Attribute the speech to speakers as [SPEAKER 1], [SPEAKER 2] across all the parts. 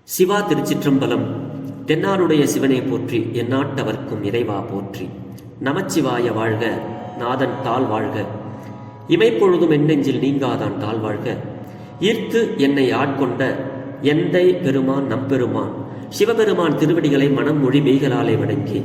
[SPEAKER 1] சிவா திருச்சிற்றம்பலம். தென்னாருடைய சிவனை போற்றி, எந்நாட்டவர்க்கும் இறைவா போற்றி. நமச்சிவாய வாழ்க, நாதன் தாழ் வாழ்க. இமைப்பொழுதும் எண்ணெஞ்சில் நீங்காதான் தாழ் வாழ்க. ஈர்த்து என்னை ஆட்கொண்ட எந்தை பெருமான் நம்பெருமான் சிவபெருமான் திருவடிகளை மனம் மொழி மெய்களாலே வணங்கி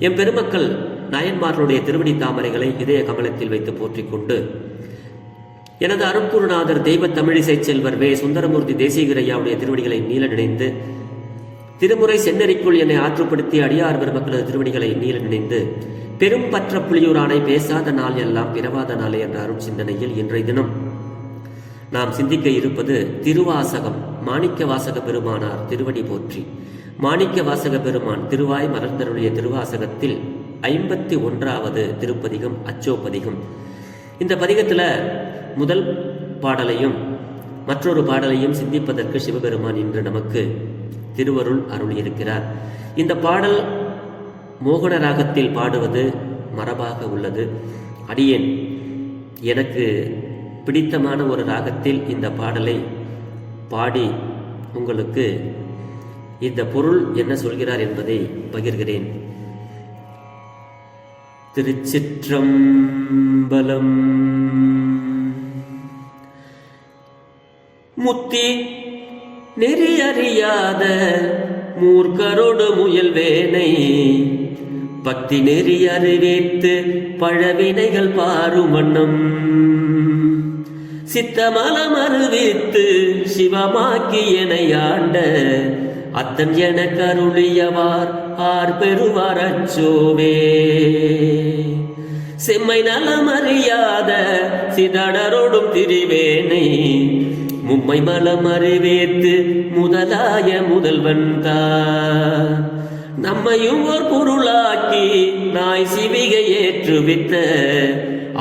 [SPEAKER 1] எம் பெருமக்கள் நாயன்மார்களுடைய திருவடி தாமரைகளை இதய கமலத்தில் வைத்து போற்றிக் கொண்டு எனது அருட்குருநாதர் தெய்வ தமிழிசை செல்வர் வே சுந்தரமூர்த்தி தேசிகரையாவுடைய திருவடிகளை நீல நினைந்து, திருமுறை சென்னறிக்குள் என்னை ஆற்றுப்படுத்தி அடியார் பெருமக்களது திருவடிகளை நீல நினைந்து, பெரும் பற்ற புலியூரானை பேசாத நாள் எல்லாம் பிறவாத நாளே என்ற அருள் சிந்தனையில் இன்றைய தினம் நாம் சிந்திக்க இருப்பது திருவாசகம். மாணிக்க வாசக பெருமானார் திருவடி போற்றி. மாணிக்க வாசக பெருமான் திருவாய் மலர்ந்தருடைய திருவாசகத்தில் 51வது திருப்பதிகம் அச்சோப்பதிகம். இந்த பதிகத்தில் முதல் பாடலையும் மற்றொரு பாடலையும் சிந்திப்பதற்கு சிவபெருமான் இன்று நமக்கு திருவருள் அருளியிருக்கிறார். இந்த பாடல் மோகன ராகத்தில் பாடுவது மரபாக உள்ளது. அடியேன் எனக்கு பிடித்தமான ஒரு ராகத்தில் இந்த பாடலை பாடி உங்களுக்கு இந்த பொருள் என்ன சொல்கிறார் என்பதை பகிர்கிறேன். திருச்சிற்றம்பலம். முத்தி நெறி அறியாத மூர்க்கரோடு முயல்வேனை பக்தி நெறி அறிவித்து பழவினைகள் பாருமன்னம் சித்தமலம் அறிவித்து சிவமாக்கி எனை ஆண்ட அத்தன் என கருளியவார் ஆர் பெறுவார் அச்சோவே. செம்மை நலம் அறியாத சிதடரோடும் திரிவேனை மும்மை மலம் அறிவேத்து முதலாய முதல்வன் தான் நம்மையும் ஒரு பொருளாக்கி நாய் சிவிகை ஏற்றுவித்த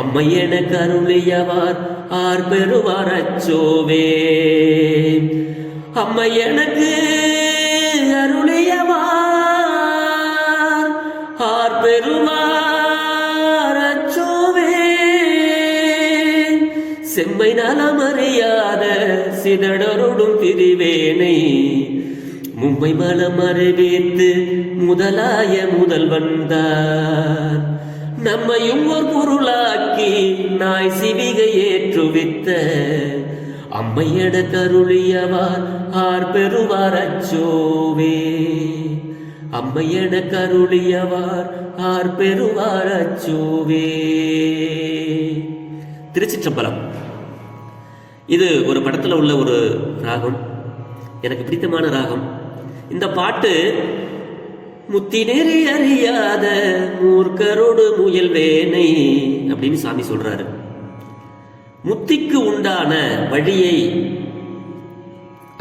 [SPEAKER 1] அம்மை என கருளியவார் ஆர் பெறுவார் அச்சோவே. அம்மை எனக்கு அருளியவார் ஆர் பெறுவார் அச்சோவே. செம்மை நலம் அறியாத சிதடரோடும் திரிவேனை மும்மை மலம் அறிவித்து முதலாய முதல்வன் தான் நம்மையும் ஒரு பொருளாக்கி நாய் சிவிகை ஏற்றுவித்த அம்மையட கருளியவார் ஆர் பெறுவார் அச்சோவே. அம்மையட கருளியவார் ஆர் பெறுவார் அச்சோவே. திருச்சிற்றம்பலம். இது ஒரு படத்தில் உள்ள ஒரு ராகம், எனக்கு பிடித்தமான ராகம். இந்த பாட்டு முத்தி நெறி அறியாத மூர்க்கரோடு முயல்வேனை அப்படின்னு சாமி சொல்றாரு. முத்திக்கு உண்டான வழியை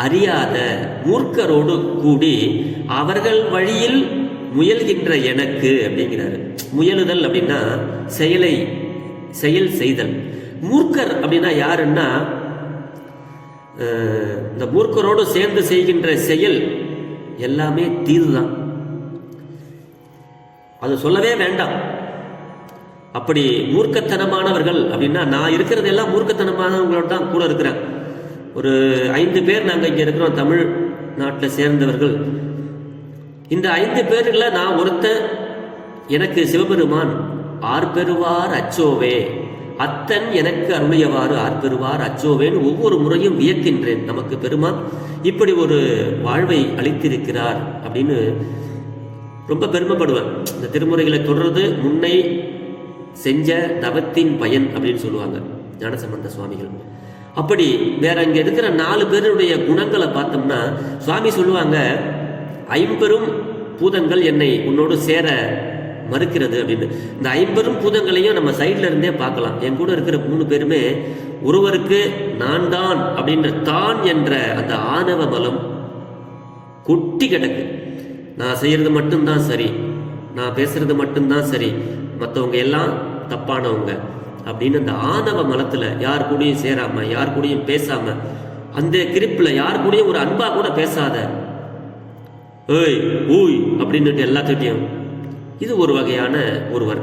[SPEAKER 1] அறியாத மூர்க்கரோடு கூடி அவர்கள் வழியில் முயல்கின்ற எனக்கு அப்படிங்கிறாரு. முயலுதல் அப்படின்னா செயல் செய்தல். மூர்க்கர் அப்படின்னா யாருன்னா இந்த மூர்க்கரோடு சேர்ந்து செய்கின்ற செயல் எல்லாமே தீதுதான், அது சொல்லவே வேண்டாம். அப்படி மூர்க்கத்தனமானவர்கள் அப்படின்னா நான் இருக்கிறது எல்லாம் மூர்க்கத்தனமானவங்களோட தான் கூட இருக்கிறேன். ஒரு 5 பேர் நாங்கள் இங்கே இருக்கிறோம், தமிழ் நாட்டில் சேர்ந்தவர்கள். இந்த 5 பேர்ல நான் ஒருத்தன். எனக்கு சிவபெருமான் ஆர் பெறுவார் அச்சோவே, அத்தன் எனக்கு அருளியவாறு ஆர் பெறுவார் அச்சோவேன்னு ஒவ்வொரு முறையும் வியக்கின்றேன். நமக்கு பெருமான் இப்படி ஒரு வாழ்வை அளித்திருக்கிறார் அப்படின்னு ரொம்ப பெருமைப்படுவேன். இந்த திருமுறைகளை தொடர்ந்து முன்னை செஞ்ச தவத்தின் பயன் அப்படின்னு சொல்லுவாங்க ஞானசம்பந்த சுவாமிகள். அப்படி வேற இங்க இருக்கிற 4 பேருடைய குணங்களை பார்த்தோம்னா சுவாமி சொல்லுவாங்க, 50 பூதங்கள் என்னை உன்னோடு சேர மறுக்கிறது அப்படின்னு. இந்த 50 பூதங்களையும் நம்ம சைட்ல இருந்தே பார்க்கலாம். என் கூட இருக்கிற 3 பேருமே ஒருவருக்கு நான் தான் அப்படின்ற தான் என்ற அந்த ஆணவ மலம் கொட்டி கிடக்கு. நான் செய்யறது மட்டும்தான் சரி, நான் பேசுறது மட்டும்தான் சரி, மற்றவங்க எல்லாம் தப்பானவங்க அப்படின்னு அந்த ஆணவ மலத்துல யார் கூடயும் சேராம, யார் கூடயும் பேசாம, அந்த கிரிப்புல யார் கூடயும் ஒரு அன்பா கூட பேசாத, ஏய் ஊய் அப்படின்னுட்டு எல்லாத்துட்டையும். இது ஒரு வகையான ஒருவர்.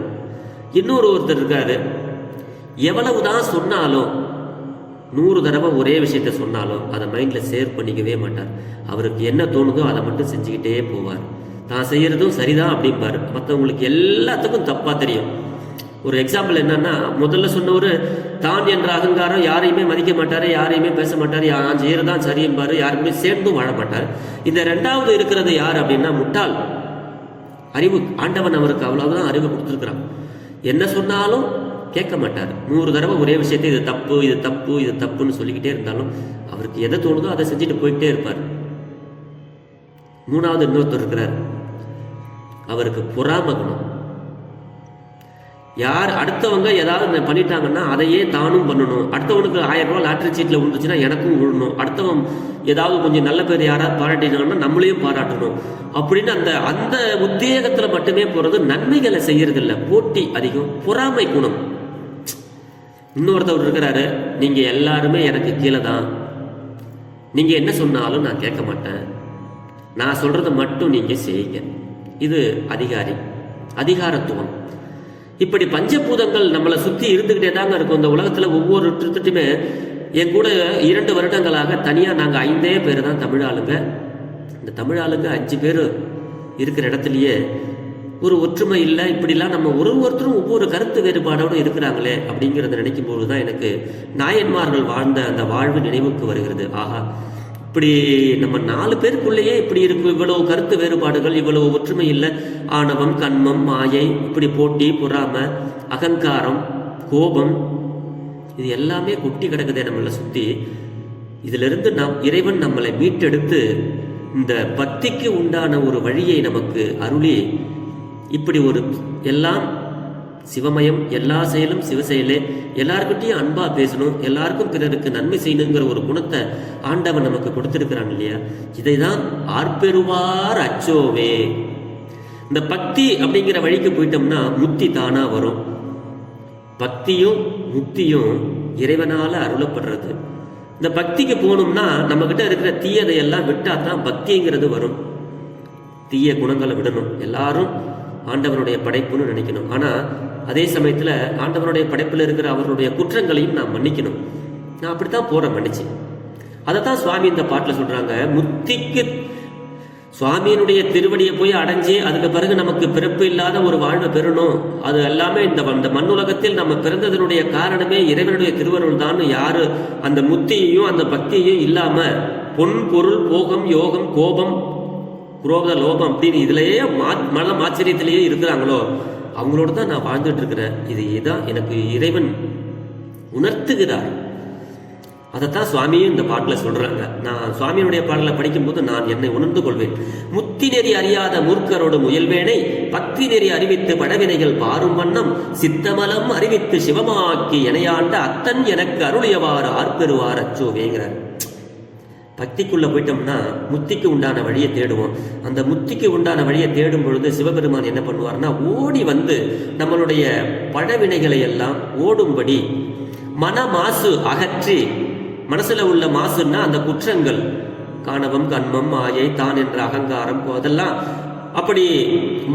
[SPEAKER 1] இன்னொருத்தர் இருக்காரு, எவ்வளவுதான் சொன்னாலும் 100 தடவை ஒரே விஷயத்த சொன்னாலும் அதை மைண்டில் சேவ் பண்ணிக்கவே மாட்டார். அவருக்கு என்ன தோணுதோ அதை மட்டும் செஞ்சுக்கிட்டே போவார். தான் செய்யறதும் சரிதான் அப்படிம்பார். மற்றவங்களுக்கு எல்லாத்துக்கும் தப்பாக தெரியும். ஒரு எக்ஸாம்பிள் என்னன்னா, முதல்ல சொன்னவர் தான் என்ற அகங்காரம், யாரையுமே மதிக்க மாட்டார், யாரையுமே பேச மாட்டார், யான் செய்யறதான் சரியும்பாரு, யாருக்குமே சேர்ந்தும் வாழ மாட்டார். இந்த 2வது இருக்கிறது யார் அப்படின்னா முட்டாள். அறிவு ஆண்டவன் அவருக்கு அவ்வளவுதான் அறிவு கொடுத்துருக்கிறான். என்ன சொன்னாலும் கேட்க மாட்டார். 100 தடவை ஒரே விஷயத்தை இது தப்பு இது தப்பு இது தப்புன்னு சொல்லிக்கிட்டே இருந்தாலும் அவருக்கு எதை தோணுதோ அதை செஞ்சுட்டு போயிட்டே இருப்பார். 3வது இன்னொருத்தர் இருக்கிறார், அவருக்கு பொறாமை குணம். யார் அடுத்தவங்க ஏதாவது பண்ணிட்டாங்கன்னா அதையே தானும் பண்ணணும். அடுத்தவனுக்கு 1000 ரூபாய் லாட்டரி சீட்டில் விழுந்துச்சுன்னா எனக்கும் விழணும். அடுத்தவன் ஏதாவது கொஞ்சம் நல்ல பேர் யாராவது பாராட்டினாங்கன்னா நம்மளையும் பாராட்டணும் அப்படின்னு அந்த அந்த உத்தேகத்தில் மட்டுமே போகிறது. நன்மைகளை செய்யறதில்ல. போட்டி அதிகம், பொறாமை குணம். இன்னொருத்தவர் இருக்கிறாரு, நீங்க எல்லாருமே எனக்கு கீழே தான், நீங்க என்ன சொன்னாலும் நான் கேட்க மாட்டேன், நான் சொல்றதை மட்டும் நீங்க செய்யுங்க. இது அதிகாரி, அதிகாரத்துவம். இப்படி பஞ்சபூதங்கள் நம்மளை சுத்தி இருந்துகிட்டே தாங்க இருக்கும். இந்த உலகத்துல ஒவ்வொரு திருத்துட்டுமே என் கூட 2 வருடங்களாக தனியா நாங்க 5 பேர் தான் தமிழ் ஆளுங்க. இந்த தமிழ் ஆளுங்க 5 பேர் இருக்கிற இடத்துலயே ஒரு ஒற்றுமை இல்லை. இப்படிலாம் நம்ம ஒருத்தரும் ஒவ்வொரு கருத்து வேறுபாடோடு இருக்கிறாங்களே அப்படிங்கிறத நினைக்கும் போதுதான் எனக்கு நாயன்மார்கள் வாழ்ந்த அந்த வாழ்வு நினைவுக்கு வருகிறது. ஆஹா, இப்படி நம்ம 4 பேருக்குள்ளேயே இப்படி இருக்கு, இவ்வளவு கருத்து வேறுபாடுகள், இவ்வளவு ஒற்றுமை இல்லை. ஆணவம், கண்மம், மாயை, இப்படி போட்டி, பொறாமை, அகங்காரம், கோபம், இது எல்லாமே கொட்டி கிடக்குதே நம்மளை சுத்தி. இதிலிருந்து இறைவன் நம்மளை மீட்டெடுத்து இந்த பக்திக்கு உண்டான ஒரு வழியை நமக்கு அருளி, இப்படி ஒரு எல்லாம் சிவமயம், எல்லா செயலும் சிவசெயலே, எல்லாருக்கிட்டையும் அன்பா பேசணும், எல்லாருக்கும் பிறருக்கு நன்மை செய்யணுங்கிற ஒரு குணத்தை ஆண்டவன் நமக்கு கொடுத்திருக்கிறான் இல்லையா. இதைதான் ஆர்பெருவார் அச்சோவே. இந்த பக்தி அப்படிங்கிற வழிக்கு போயிட்டோம்னா முக்தி தானா வரும். பக்தியும் முக்தியும் இறைவனால அருளப்படுறது. இந்த பக்திக்கு போகணும்னா நம்ம கிட்ட இருக்கிற தீயதையெல்லாம் விட்டா தான் பக்திங்கிறது வரும். தீய குணங்களை விடணும். எல்லாரும் ஆண்டவனுடைய படைப்புன்னு நினைக்கணும். ஆனா அதே சமயத்துல ஆண்டவனுடைய படைப்புல இருக்கிற அவருடைய குற்றங்களையும் நான் மன்னிக்கணும். நான் அப்படித்தான் போறேன் மன்னிச்சு. அதைத்தான் சுவாமி இந்த பாட்டுல சொல்றாங்க. முக்திக்கு சுவாமியினுடைய திருவடியை போய் அடைஞ்சு அதுக்கு பிறகு நமக்கு பிறப்பு இல்லாத ஒரு வாழ்வை பெறணும். அது எல்லாமே இந்த மண்ணுலகத்தில் நம்ம பிறந்ததனுடைய காரணமே இறைவனுடைய திருவருள் தான். யாரு அந்த முக்தியையும் அந்த பக்தியையும் இல்லாம பொன் பொருள் போகம் யோகம் கோபம் குரோத லோபம் அப்படின்னு இதுலயே மனம் ஆச்சரியத்திலேயே இருக்கிறாங்களோ அவங்களோட தான் நான் வாழ்ந்துட்டு இருக்கிறேன். இதுதான் எனக்கு இறைவன் உணர்த்துகிறார். அதைத்தான் சுவாமியும் இந்த பாட்டுல சொல்றாங்க. நான் சுவாமியினுடைய பாடலை படிக்கும்போது நான் என்னை உணர்ந்து கொள்வேன். முத்தி நெறி அறியாத மூர்க்கரோடு முயல்வேனை பக்தி நெறி அறிவித்து படவினைகள் பாரும் வண்ணம் சித்தமலம் அறிவித்து சிவமாக்கி எனையாண்ட அத்தன் எனக்கு அருளியவாறு ஆர்பெருவார் அச்சோவேங்கிறார். பக்திக்குள்ள போயிட்டோம்னா முத்திக்கு உண்டான வழியை தேடுவோம். அந்த முத்திக்கு உண்டான வழியை தேடும் பொழுது சிவபெருமான் என்ன பண்ணுவார்னா ஓடி வந்து நம்மளுடைய பழவினைகளை எல்லாம் ஓடும்படி மன மாசு அகற்றி, மனசுல உள்ள மாசுன்னா அந்த குற்றங்கள், காணவம், கண்மம், மாயை, தான் என்ற அகங்காரம், அதெல்லாம் அப்படி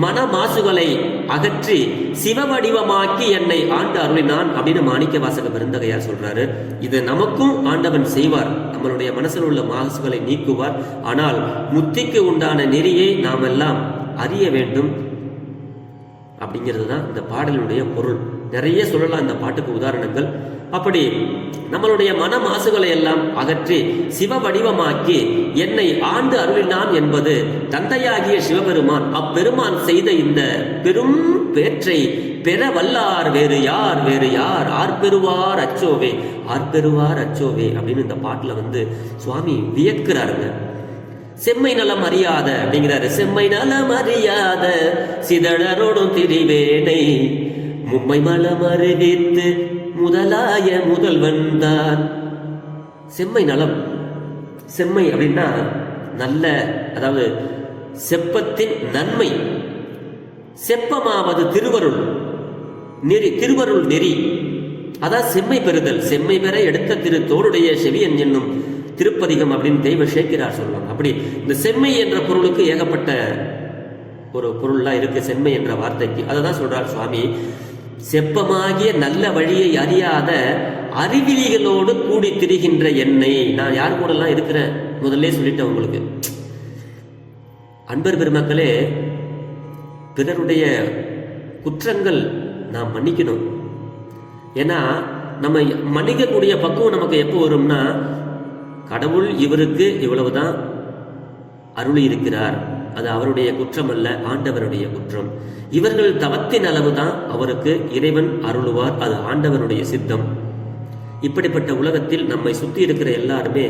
[SPEAKER 1] மன மாசுகளை அகற்றி சிவ வடிவமாக்கி என்னை ஆண்டு அருளினான் அப்படின்னு மாணிக்க வாசக பெருந்தகையார் சொல்றாரு. இது நமக்கும் ஆண்டவன் செய்வார். நம்மளுடைய மனசில் உள்ள மாசுகளை நீக்குவார். ஆனால் முத்திக்கு உண்டான நெறியை நாம் எல்லாம் அறிய வேண்டும் அப்படிங்கிறது தான் இந்த பாடலுடைய பொருள். நிறைய சொல்லலாம் இந்த பாட்டுக்கு உதாரணங்கள். அப்படி நம்மளுடைய மன மாசுகளை எல்லாம் அகற்றி சிவ வடிவமாக்கி என்னை ஆண்டு அருளினான் என்பது தந்தையாகிய சிவபெருமான். அப்பெருமான் செய்த இந்த பெரும் பேற்றை பெற வல்லார் வேறு யார் வேறு யார், ஆர்பெருவார் அச்சோவே ஆர்பெருவார் அச்சோவே அப்படின்னு இந்த பாட்டுல வந்து சுவாமி வியக்கிறாருங்க. செம்மை நலம் அறியாத அப்படிங்கிறாரு. செம்மை நலம் அறியாத சிதழரோடும் திரிவேனை மும்மை மலம் அறிவித்து முதலாய முதல்வன் தான். செம்மை நலம், செம்மை அப்படின்னா நல்ல, அதாவது செப்பத்தின் நன்மை. செப்பமாவது திருவருள் நெறி, திருவருள் நெறி, அதான் செம்மை பெறுதல். செம்மை பெற எடுத்த திரு தோளுடைய செவியன் என்னும் திருப்பதிகம் அப்படின்னு தெய்வ சேக்கிரார் சொல்லுவாங்க. அப்படி இந்த செம்மை என்ற பொருளுக்கு ஏகப்பட்ட ஒரு பொருள்லாம் இருக்கு செம்மை என்ற வார்த்தைக்கு. அதை தான் சொல்றார் சுவாமி. செப்பமாகிய நல்ல வழியை அறியாத அறிவிலிகளோடு கூடி திரிகின்ற என்னை. நான் யார் கூடலாம் இருக்கிறேன் முதல்ல சொல்லிட்டேன் உங்களுக்கு. அன்பர் பெருமக்களே, பிறருடைய குற்றங்கள் நாம் மன்னிக்கணும். ஏன்னா நம்ம மன்னிக்கக்கூடிய பக்குவம் நமக்கு எப்போ வரும்னா, கடவுள் இவருக்கு இவ்வளவுதான் அருளி இருக்கிறார், அது அவருடைய குற்றம் அல்ல, ஆண்டவருடைய குற்றம். இவர்கள் தவத்தின் அளவுதான் அவருக்கு இறைவன் அருளுவார், அது ஆண்டவனுடைய சித்தம். இப்படிப்பட்ட உலகத்தில் நம்மை சுத்தி இருக்கிற எல்லாருமே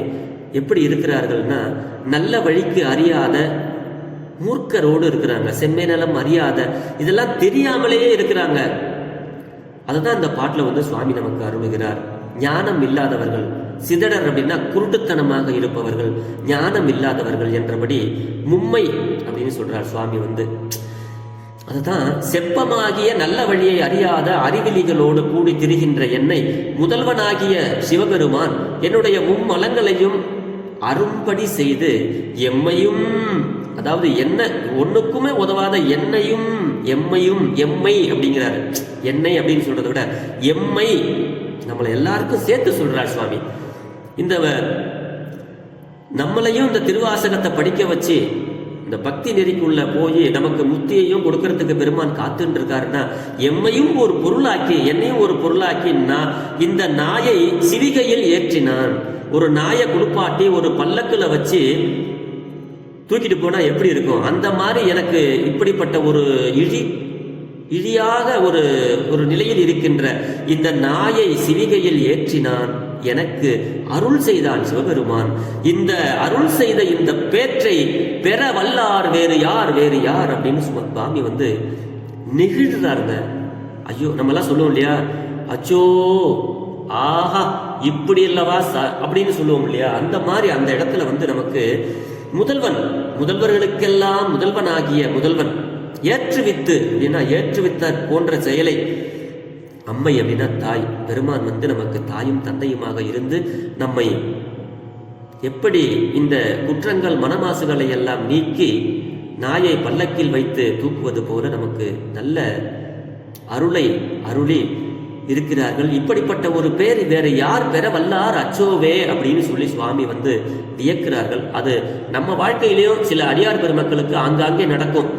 [SPEAKER 1] எப்படி இருக்கிறார்கள்னா, நல்ல வழிக்கு அறியாத மூர்க்கரோடு இருக்கிறாங்க, செம்மை நலம் அறியாத, இதெல்லாம் தெரியாமலேயே இருக்கிறாங்க. அதுதான் இந்த பாட்டுல சுவாமி நமக்கு அருளுகிறார். ஞானம் இல்லாதவர்கள், சிதடர் அப்படின்னா குருட்டுத்தனமாக இருப்பவர்கள், ஞானம் இல்லாதவர்கள் என்றபடி மும்மை அப்படின்னு சொல்றார் சுவாமி. அதுதான் செப்பமாகிய நல்ல வழியை அறியாத அறிவிலிகளோடு கூடி திரிகின்ற என்னை முதல்வனாகிய சிவபெருமான் என்னுடைய மும்மலங்களையும் அரும்படி செய்து எம்மையும், அதாவது என்ன ஒண்ணுக்குமே உதவாத என்னையும் எம்மையும், எம்மை அப்படிங்கிறாரு. என்னை அப்படின்னு சொல்றதை விட எம்மை, நம்மளை எல்லாருக்கும் சேர்த்து சொல்றார் சுவாமி. இந்த நம்மளையும் இந்த திருவாசகத்தை படிக்க வச்சு இந்த பக்தி நெறிக்குள்ள போய் நமக்கு முத்தியையும் கொடுக்கறதுக்கு பெருமான் காத்துட்டு இருக்காருன்னா, எம்மையும் ஒரு பொருளாக்கி என்னையும் ஒரு பொருளாக்கி இந்த நாயை சிவிகையில் ஏற்றினான். ஒரு நாயை குளிப்பாட்டி ஒரு பல்லக்குல வச்சு தூக்கிட்டு போனா எப்படி இருக்கும், அந்த மாதிரி எனக்கு இப்படிப்பட்ட ஒரு இழியாக ஒரு நிலையில் இருக்கின்ற இந்த நாயை சிவிகையில் ஏற்றினான், எனக்கு அருள் செய்தான் சிவபெருமான். இந்த அருள் செய்த இந்த பேற்றை பெற வல்லார் வேறு யார் வேறு யார் அப்படின்னு சுவாமி நெகிழ்றாருங்க. ஐயோ, நம்ம எல்லாம் சொல்லுவோம் இல்லையா, அச்சோ ஆஹா இப்படி இல்லவா அப்படின்னு சொல்லுவோம் இல்லையா, அந்த மாதிரி அந்த இடத்துல நமக்கு முதல்வன், முதல்வர்களுக்கெல்லாம் முதல்வனாகிய முதல்வன், ஏற்றுவித்து அப்படின்னா ஏற்றுவித்த போன்ற செயலை, அம்மை அப்படின்னா தாய், பெருமான் நமக்கு தாயும் தந்தையுமாக இருந்து நம்மை எப்படி இந்த குற்றங்கள் மனமாசுகளை எல்லாம் நீக்கி நாயை பல்லக்கில் வைத்து தூக்குவது போல நமக்கு நல்ல அருளை அருளி இருக்கிறார்கள். இப்படிப்பட்ட ஒரு பேர் வேற யார் பெற வல்லார் அச்சோவே அப்படின்னு சொல்லி சுவாமி வியக்கிறார்கள். அது நம்ம வாழ்க்கையிலேயும் சில அடியார் பெருமக்களுக்கு ஆங்காங்கே நடக்கும்.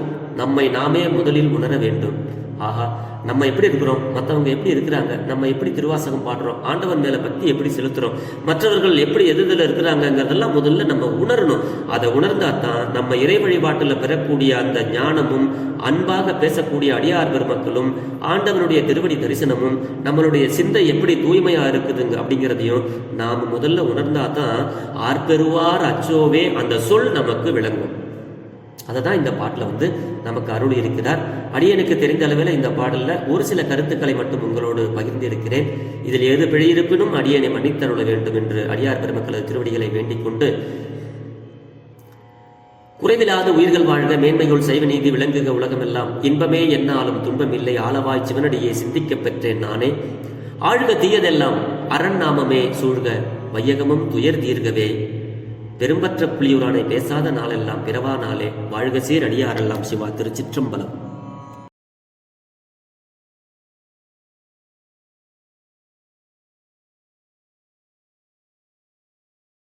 [SPEAKER 1] நம்மை நாமே முதலில் உணர வேண்டும். ஆஹா, நம்ம எப்படி இருக்கிறோம், மற்றவங்க எப்படி இருக்கிறாங்க, நம்ம எப்படி திருவாசகம் பாடுறோம், ஆண்டவன் மேல பக்தி எப்படி செலுத்துறோம், மற்றவர்கள் எப்படி எதிரில் இருக்கிறாங்கிறதெல்லாம் முதல்ல நம்ம உணரணும். அதை உணர்ந்தா தான் நம்ம இறை வழிபாட்டில் பெறக்கூடிய அந்த ஞானமும் அன்பாக பேசக்கூடிய அடியார் பெருமக்களும் ஆண்டவனுடைய திருவடி தரிசனமும் நம்மளுடைய சிந்தை எப்படி தூய்மையா இருக்குதுங்க அப்படிங்கிறதையும் நாம் முதல்ல உணர்ந்தா தான் ஆர்பெருவார் அச்சோவே அந்த சொல் நமக்கு விளங்கும். அதை தான் இந்த பாட்டில் நமக்கு அருள் இருக்கிறார். அடியனுக்கு தெரிந்த அளவில் இந்த பாடலில் ஒரு சில கருத்துக்களை மட்டும் உங்களோடு பகிர்ந்து இருக்கிறேன். இதில் எது பிழையிருப்பினும் அடியனை மன்னித்தருள வேண்டும் என்று அடியார் பெருமக்களது திருவடிகளை வேண்டிக் கொண்டு, குறைவில்லாத உயிர்கள் வாழ்க, மேன்மைகள் செய்வ நீதி விளங்குக உலகமெல்லாம், இன்பமே என்னாலும் துன்பமில்லை, ஆளவாய் சிவனடியே சிந்திக்கப் பெற்றேன் நானே, ஆழ்க தீயதெல்லாம் அரண் நாமமே சூழ்க, வையகமும் துயர் தீர்கவே, பெரும்பற்ற புலியூரானை பேசாத நாளெல்லாம் பிறவா நாளே, வாழ்க சீர் அடியாரெல்லாம். சிவா. திருச்சிற்றம்பலம்.